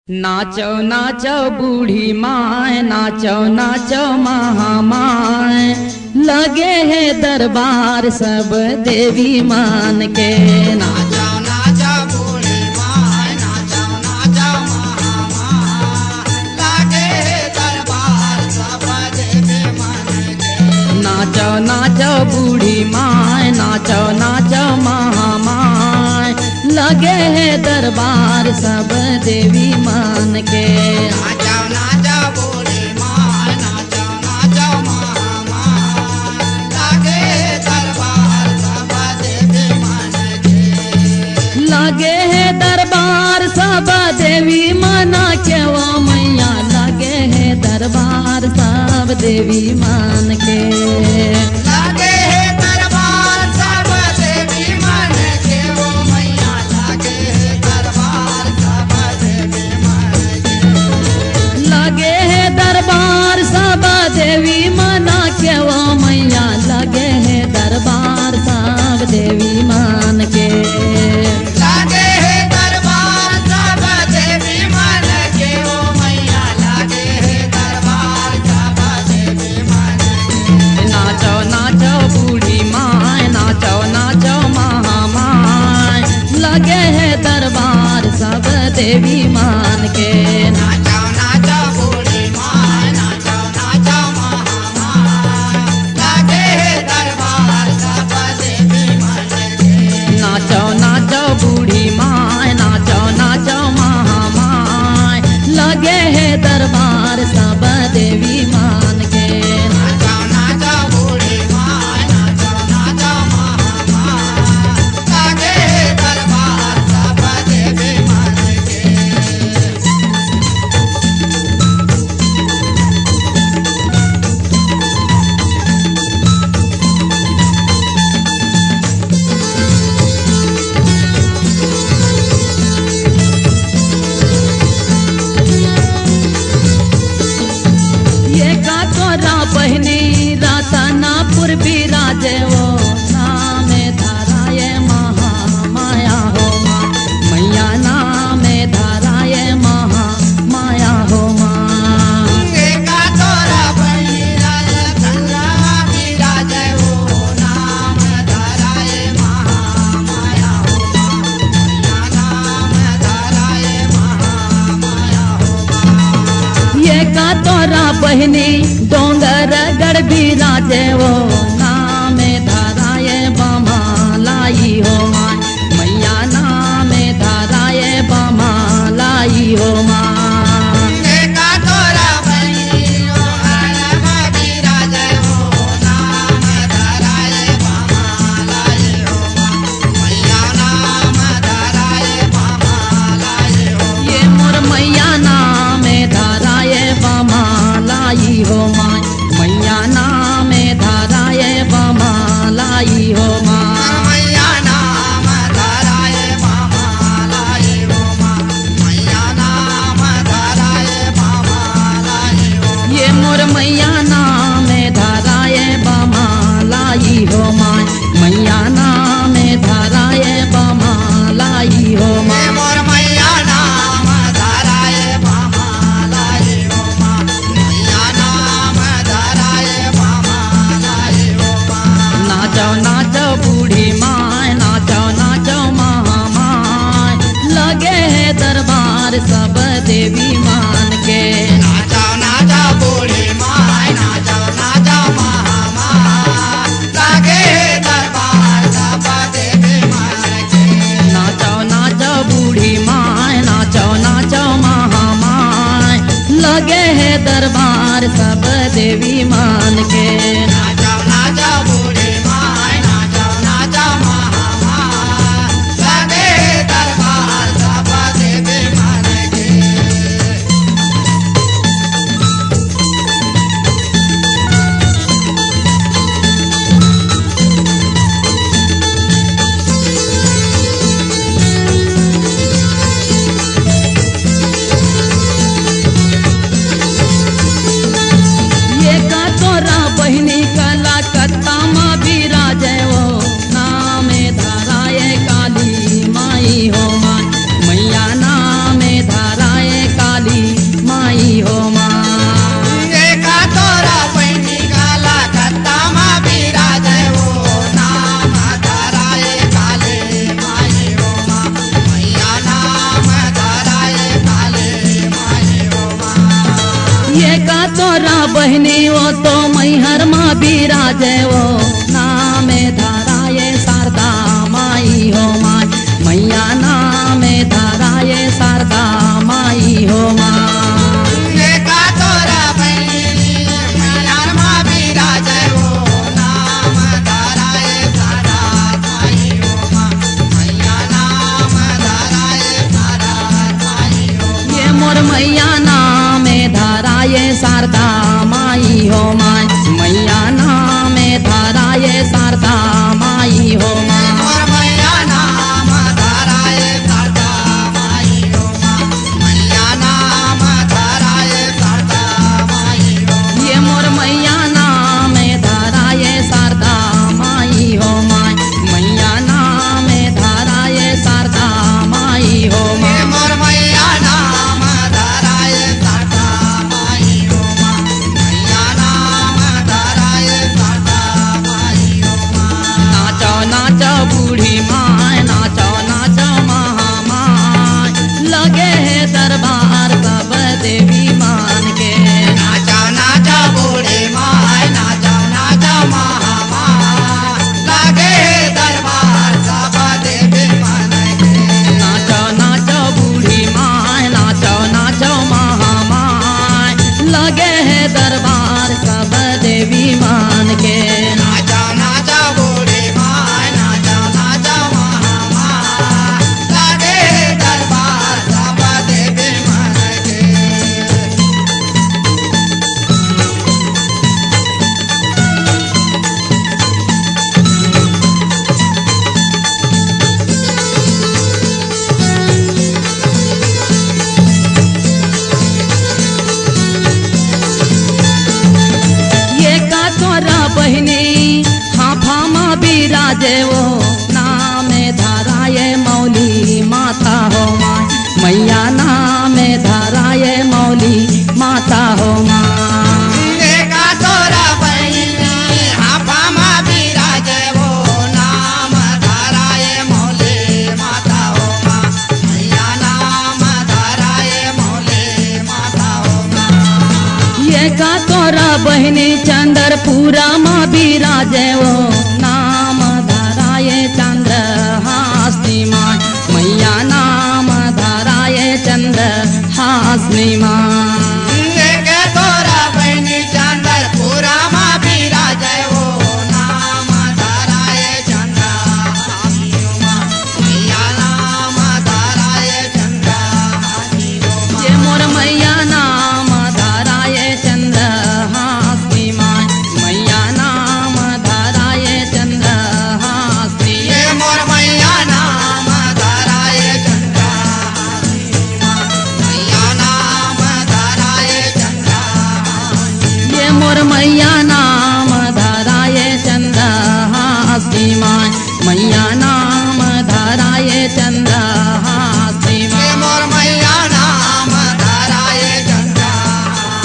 नाचो नाचो बूढ़ी माए, नाचो नाचो महामाए, लगे है दरबार सब देवी मान के। नाचो नाचो बूढ़ी माए, नाचो नाचो महामाए, लगे है दरबार सब देवी मान के। नाचो नाचो बूढ़ी माए, नाचो नाचो महामाए, लगे है दरबार सब देवी मान के। नाचो नाचो बूढ़ी माए, नाचो नाचो महामाए, लगे है दरबार सब देवी मान के। लगे है दरबार सब देवी माना के, वो मैया लगे है दरबार सब देवी मान के। लगे है दरबार सब देवी मान के, वो मैया लगे है दरबार सब देवी मान के। लगे है दरबार सब देवी माना के, वो मैया लगे है दरबार सब देवी मान के। लगे है दरबार सब देवी मान के, वो मैया लगे है दरबार सब देवी मान के। नाचो नाचो बूढ़ी माए, नाचो नाचो महामाए, लगे है दरबार सब देवी मान के। नाचो नाचो बूढ़ी माए, नाचो नाचो महामाए, लगे है दरबार सब देवी मान के। नाचो नाचो बूढ़ी माए, नाचो नाचो महामाए, लगे है दरबार सब देवी मान के। नाचो नाचो बूढ़ी माए, नाचो नाचो महामाए, लगे है दरबार सब देवी मान के। ये का तोरा बहनी रातनापुर बिराजे, वो नाम धारा ये महामाया हो माँ, मैया नाम धारा ये महामाया हो माँ। एका तोरा बहिरा चंद्रा विराजे, वो नाम धराए महामाया हो माँ, नाम धराए महामाया हो माँ। ये का तोरा बहनी डोंगर गढ़ बिराजे, वो नाम धारा ये बमा लाई हो माँ, मैया नाम धारा ये बमा लाई हो माँ। एका तोरा बहिरा विराजे, वो नाम धराए महामाया हो माँ, मैया नाम धराए महामाया हो माँ। ये मोर मैया नाम धारा ये बमा लाई हो माँ, मैया नाम धारा ये बमा लाई हो माँ। मैया नाम धराए महामाया हो माँ, मैया नाम धराए महामाया हो माँ। ये मोर मैया नाम धारा ये बमा लाई हो माँ, मैया नाम धारा ये बमा लाई हो ये माँ। मोर मैया नाम धराए महामाया हो माँ, मैया नाम धराए महामाया हो माँ। नाचो नाचो बूढ़ी माए, नाचो नाचो महामाए, लगे है दरबार सब देवी मान के। नाचो नाचो बूढ़ी माए, नाचो नाचो महामाए, लगे दरबार सब देवी मान के। नाचो नाचो बूढ़ी माए, नाचो नाचो महामाए, लगे है दरबार सब देवी मान के। नाचो नाचो बूढ़ी माए, नाचो नाचो महामाए, लगे दरबार सब देवी मान के। ये का तोरा बहनी का ये का तोरा बहनी वो तो मैहर माँ बिराजे वो नामे धराए शारदा माई हो माई मैया नामे धराए शारदा माई हो माई एका तोरा बहिनी मैहर माँ बिराजे वो नाम धराए शारदा माई हो माँ मैया नाम धराए शारदा माई हो माँ। ये मोर मैया नामे धराए शारदा माई हो माई मैया नामे धराए शारदा माई हो माई मोर मैया नाम धराए शारदा माई हो माँ मैया नाम धराए शारदा माई हो माँ। ये मोर मैया नामे धराए शारदा माई हो माई मैया नामे धराए शारदा माई हो ये माई मोर मैया नाम धराए शारदा माई हो माँ मैया नाम धराए शारदा माई हो माँ। नाचो नाचो बूढ़ी माय नाचो नाचो महामाय लगे है दरबार सब देवी मान के नाचा नाचा बूढ़ी माय नाचा नाचा महामाय लागे दरबार सब देवी मन के। नाचो नाचो बूढ़ी माय नाचो नाचो महामाय लगे है दरबार सब देवी मान के नाचा नाचा बूढ़ी माय नाचा नाचा महामाय लागे दरबार सब देवी मन के। ये का तोरा बहनी हाफा माँ बिराजे वो नामे धराए मौली माता हो माँ मैया नामे धराए मौली माता हो माँ एका तोरा बहिनी हाफा माँ बिराजे वो नाम धराए मौले माता हो माँ मैया नाम धराए मौले माता हो माँ। ये का तोरा बहनी चंद्रपुरा माँ बिराजे वो नाम धराए चंद्र हासनी माँ मैया नाम धराए चंद्र हासनी माँ एका तोरा बहिनी चंद्रपुरा माँ बिराजे वो नाम धराए चंद्र हासनी हो माँ मैया नाम धराए चंद्र हासनी हो माँ। ये मोर मैया नाम धराए चंद्र हासनी माँ मैया नाम धराए चंद्र हासनी ये मोर मैया नाम धराए चंद्र हासनी हो माँ मैया नाम धराए चंद्र हासनी। ये मोर मैया नाम धराए चंद्र हासनी माँ मैया नाम धराए चंद्र हासनी ये माँ मोर मैया नाम धराए चंद्र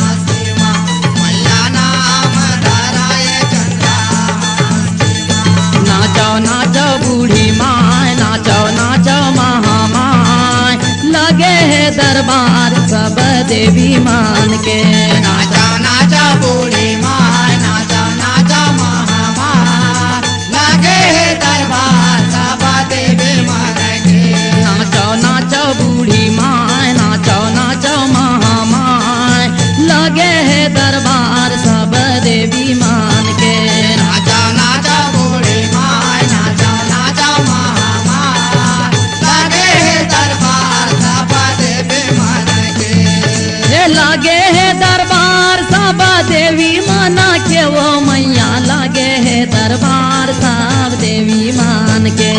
हासनी माँ मैया नाम धराए चंद्र हासनी माँ। नाचो नाचो बूढ़ी माँ नाचो नाचो महामाय लगे है दरबार सब देवी मान के नाचा नाचा बूढ़ी माय नाचा नाचा महामाय लगे दरबार सब देवी मन के। नाचो नाचो बूढ़ी माँ नाचो नाचो महामाय लगे है दरबार सब देवी मान के नाचा नाचा बूढ़ी माय नाचा नाचा महामाय लगे दरबार सब देवी मन के। ये लगे है दरबार सब देवी माना के वो मैया लगे है दरबार सब देवी मान के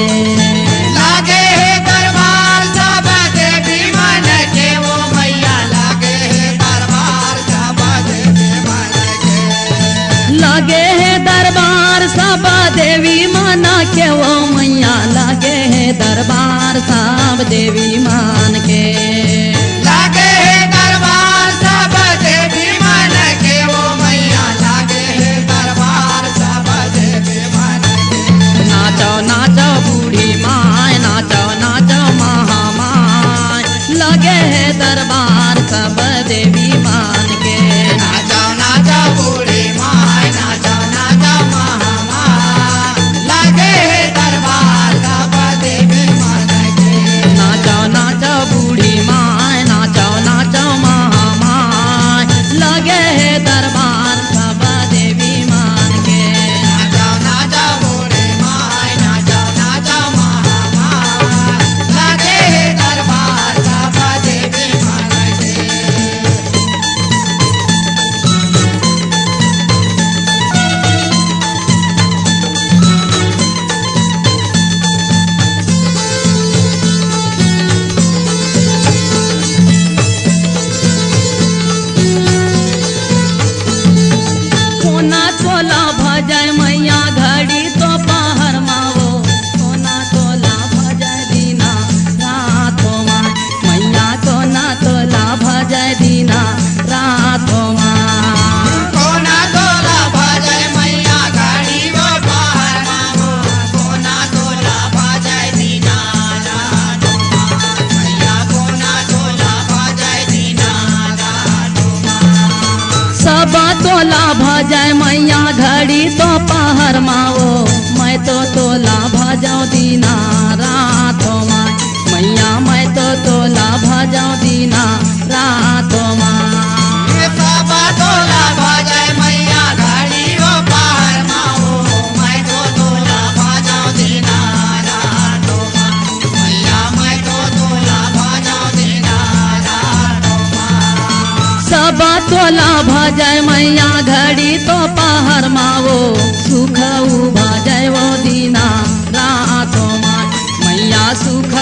लागे दरबार सब देवी मन के वो मैया लागे दरबार सब देवी मन के। लगे है दरबार सब देवी माना के वो मैया लगे है दरबार सब देवी मान के लागे दरबार सब देवी मन के वो मैया लागे दरबार सब देवी मन के। नाचो नाचो बूढ़ी माय नाचो नाचो महामाय लगे है दरबार सब देवी मान के तोला भजय मैया घड़ी तो पहर माओ मैं तो तोला भजाओ दीना रातों माँ मैया मैं तो तोला भजाओ दीना रातों माँ सब तोला भजय मैया घड़ी वो पार माओ मैं तो तोला भजाओ दीना रातों माँ मैया मैं तो तोला भजाओ दीना रातों माँ सब तोला भजय मैया घड़ी तो पहर माओ सुख भजय वो दीना रातों माँ मैया सुख